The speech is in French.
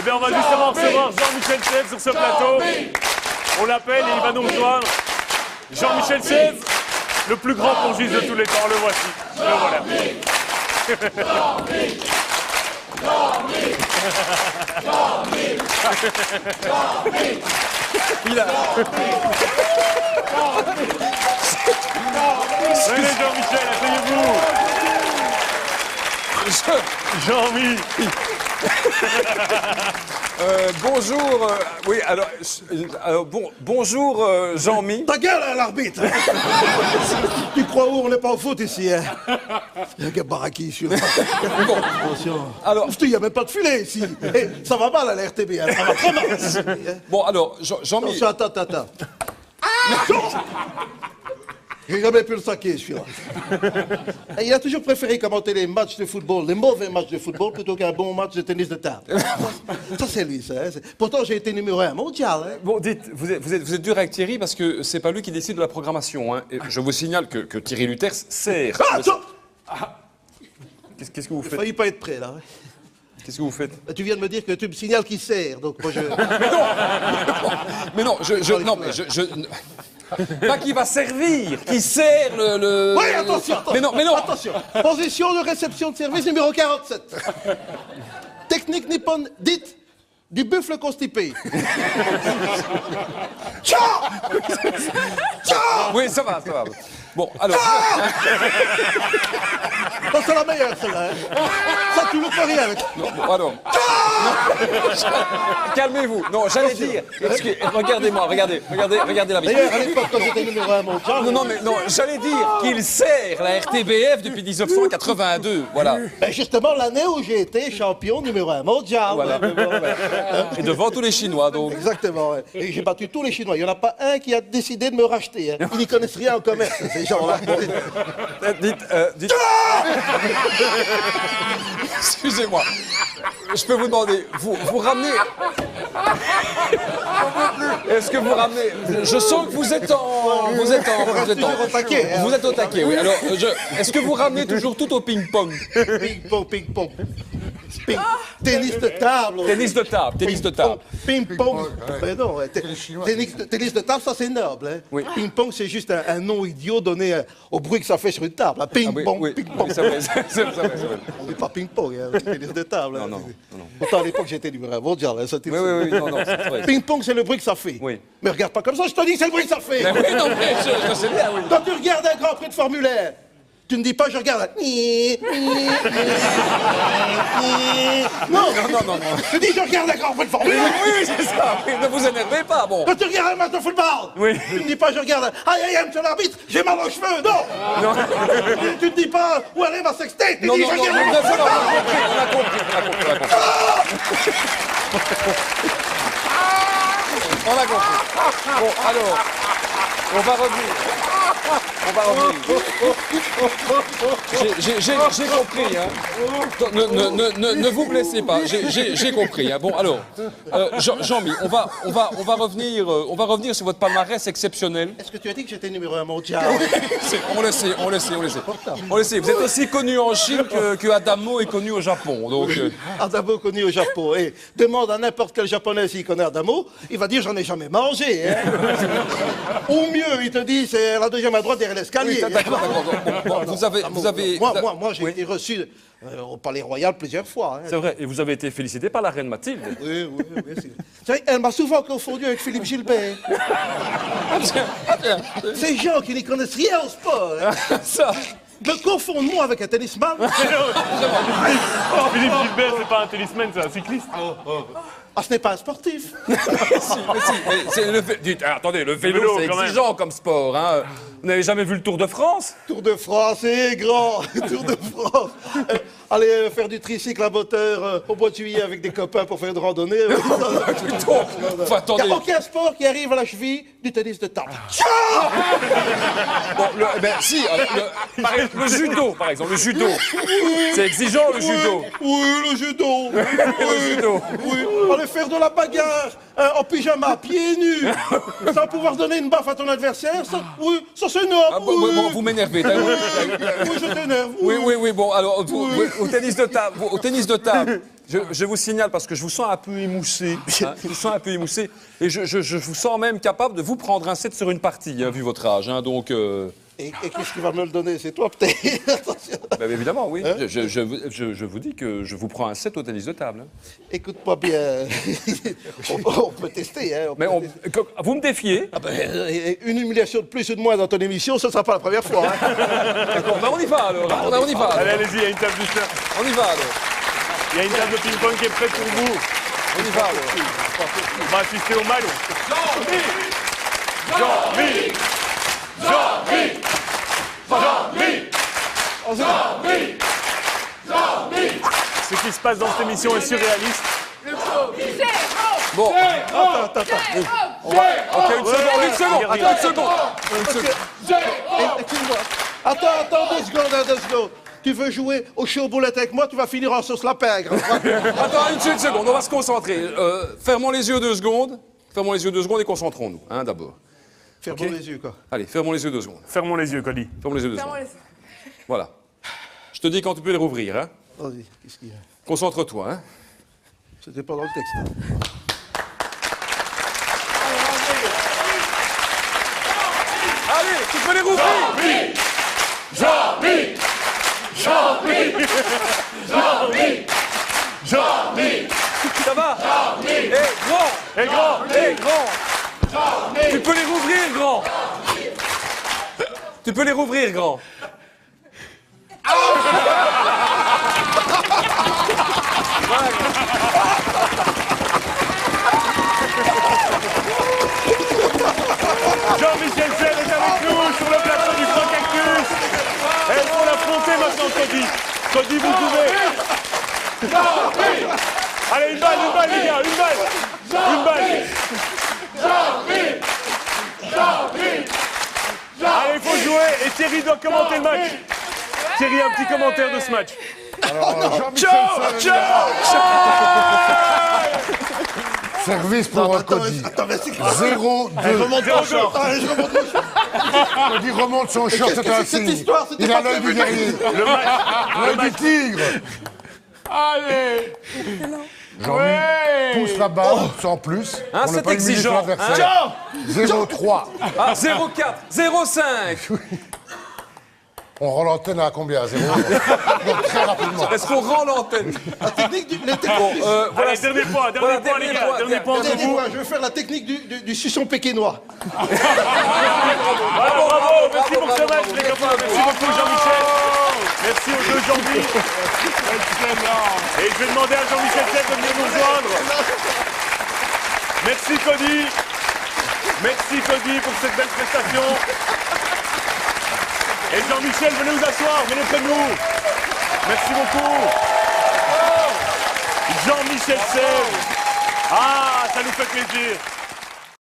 bien, on va justement recevoir Jean-Michel Sèvres sur ce plateau. On l'appelle et il va nous rejoindre. Jean-Michel Sèvres, le plus grand pongiste de tous les temps, le voici. Le voilà. Il a... Venez Jean-Michel, asseyez-vous. Jean-Mi. Bonjour, oui, alors, bonjour Jean-Mi. Ta gueule, hein, l'arbitre. Tu crois où on n'est pas au foot ici, hein? Il y a un baraki sur. Bon, alors, Il n'y a même pas de filet ici. Eh, ça va mal à la RTB, hein. Ça va très mal. bon, alors, Jean-Mi. Attention, attends. J'ai jamais pu le saquer, celui-là. Et il a toujours préféré commenter les matchs de football, les mauvais matchs de football, plutôt qu'un bon match de tennis de table. Ça, c'est lui, ça. Hein. Pourtant, j'ai été numéro 1 mondial. Hein. Bon, dites, vous êtes dur avec Thierry parce que c'est pas lui qui décide de la programmation. Hein. Et je vous signale que Thierry Luters sert. Ah, attends. Qu'est-ce que vous J'ai faites? failli pas être prêt, là. Qu'est-ce que vous faites? Tu viens de me dire que tu me signales qu'il sert, donc moi je... Mais non, pas qui va servir, qui sert le... Oui, attention. Mais non. Attention. Position de réception de service numéro 47. Technique nippone dite du buffle constipé. Ciao. Oui, ça va. Bon, alors... Ça, c'est la meilleure, celle-là. Hein. Ça, tu ne fais rien avec. Non, bon, alors... Calmez-vous. Non, j'allais dire... Regardez-moi, regardez la vidéo. D'ailleurs, à l'époque, quand j'étais numéro 1 mondial... Non, j'allais dire qu'il sert la RTBF depuis 1982, voilà. Ben justement, l'année où j'ai été champion numéro 1 mondial. Voilà. Et devant tous les Chinois, donc. Exactement, ouais. Et j'ai battu tous les Chinois. Il n'y en a pas un qui a décidé de me racheter. Hein. Ils n'y connaissent rien au commerce, ces gens-là. Dites... Excusez-moi. Je peux vous demander, vous ramenez... Est-ce que vous ramenez... Je sens que vous êtes en... Vous êtes toujours au taquet, hein. Vous êtes au taquet, oui. Alors, est-ce que vous ramenez toujours tout au ping-pong? Ping-pong. Tennis de table. Tennis de table. Ping-pong. Ben non, tennis de table, ça c'est noble. Hein. Oui. Ping-pong, c'est juste un nom idiot donné au bruit que ça fait sur une table. Ping-pong, oui. ping-pong. Oui, c'est vrai. On dit pas ping-pong, hein, tennis de table. Non. Pourtant, à l'époque, j'étais numéro 1 mondial. Hein, Oui, non, c'est vrai. Ping-pong, c'est le bruit que ça fait. Oui. Mais regarde pas comme ça, je te dis que c'est le bruit que ça fait. Mais oui, non, mais je sais bien, oui. Quand tu regardes un Grand Prix de Formule 1, tu ne dis pas je regarde. Non. Tu dis je regarde un Grand Prix de Formule 1. Oui, c'est ça. Oui, ne vous énervez pas, bon. Quand tu regardes un match de football, Oui. tu ne dis pas je regarde. Aïe, monsieur l'arbitre, j'ai mal aux cheveux. Non. Tu ne dis pas où elle est ma sextape. Tu Non, dis je regarde un Grand Prix de football. on a compris. On a compris. Bon, alors, on va revenir. J'ai compris, hein. Ne vous blessez pas. J'ai compris, hein. Bon, alors, Jean-Mi, on va revenir sur votre palmarès exceptionnel. Est-ce que tu as dit que j'étais numéro 1 mondial? On le sait. Vous êtes aussi connu en Chine que Adamo est connu au Japon, donc... Adamo connu au Japon. Et demande à n'importe quel Japonais s'il connaît Adamo, il va dire j'en ai jamais mangé. Hein. Ou mieux, il te dit c'est la deuxième à droite derrière l'escalier. Oui, d'accord. Bon, vous avez... Moi, j'ai été reçu au Palais Royal plusieurs fois. Hein. C'est vrai, et vous avez été félicité par la reine Mathilde. Oui. C'est vrai, elle m'a souvent confondu avec Philippe Gilbert. Ces gens qui n'y connaissent rien au sport. Hein. Ça... Me confondent moi avec un tennisman. Philippe Gilbert, c'est pas un tennisman, c'est un cycliste. Ah, ce n'est pas un sportif. mais c'est dites, attendez, le vélo, c'est exigeant comme sport, hein. Vous n'avez jamais vu le Tour de France? Tour de France, c'est grand. Tour de France. Aller faire du tricycle à moteur au bois de juillet avec des copains pour faire une randonnée. Plutôt. Enfin, Il n'y attendez. a aucun sport qui arrive à la cheville du tennis de table. Bon, si, le judo, par exemple, le judo. C'est exigeant, le judo. Oui, le judo. Le judo. Oui, aller faire de la bagarre en pyjama, pieds nus, sans pouvoir donner une baffe à ton adversaire, ça, oui, ça c'est noble. Ah, bon, vous m'énervez. Oui, je t'énerve. Oui, bon, alors, au tennis de table, je vous signale parce que je vous sens un peu émoussé. Hein, je vous sens un peu émoussé. Et je vous sens même capable de vous prendre un set sur une partie, hein, vu votre âge. Hein, donc. Et qu'est-ce qui va me le donner? C'est toi, peut-être. Attention. Ben, évidemment, oui. Hein? Je vous dis que je vous prends un set au tennis de table. Hein. Écoute-moi bien. on peut tester, hein. Mais vous me défiez. Ah ben, une humiliation de plus ou de moins dans ton émission, ce ne sera pas la première fois. Hein. D'accord, ben on y va alors. On y va. Allez, allez-y, il y a une table du surf. On y va alors. Il y a une table de ping-pong qui est prête pour vous. On y va alors. On va assister au Malo. Jean-Mi Ce qui se passe dans cette émission est surréaliste. Bon. Attends. Ok, une seconde. Attends une seconde. Excuse-moi. Attends, 2 secondes. Tu veux jouer au show boulette avec moi, tu vas finir en sauce lapin. Attends, une seconde, on va se concentrer. Fermons les yeux 2 secondes. Fermons les yeux 2 secondes et concentrons-nous, hein, d'abord. Fermons les yeux, quoi. Allez, fermons les yeux 2 secondes. Fermons les yeux, Cody. Fermons les yeux 2 secondes. Voilà. Je te dis quand tu peux les rouvrir, hein. Vas-y, qu'est-ce qu'il y a? Concentre-toi, hein. C'était pas dans le texte. Hein. Allez, tu peux les rouvrir. Jean-Mi Ça va. Jean-Mi Grand. grand Grand. Tu peux les rouvrir, grand. Tu peux les rouvrir, grand. Jean-Michel Seb est avec nous sur le plateau du Grand Cactus. Elles vont l'affronter maintenant, Cody. Cody, vous pouvez. Allez, une balle, les gars, une balle. Allez, il faut jouer et Thierry doit commenter le match. Thierry, un petit commentaire de ce match. Service pour Cody. Attends, mais c'est 0-2. remonte mon short. Je remonte mon short. Cody remonte son short, Qu'est-ce c'est que un c'est que cette signe. histoire? C'était Il a pas l'œil du prévu. guerrier, l'œil du tigre. Allez. Jean-Mi pousse la balle sans plus. Hein, pour ne c'est pas humilier exigeant. son adversaire. 0-3. Ah, 0,4, 0,5. On rend l'antenne à combien? 0 Donc très rapidement. Est-ce qu'on rend l'antenne? La technique du... Voilà, dernier point, les gars. Dernier point entre vous. Je vais faire la technique du suçon pékinois. Bravo, merci pour ce match, les copains. Merci beaucoup, Jean-Michel. Merci aux deux Jean-Mi. Et je vais demander à Jean-Michel Seb de venir nous rejoindre. Merci, Cody. Merci, Cody, pour cette belle prestation. Et Jean-Michel, venez vous asseoir, venez près de nous. Merci beaucoup. Jean-Michel Seb. Ah, ça nous fait plaisir.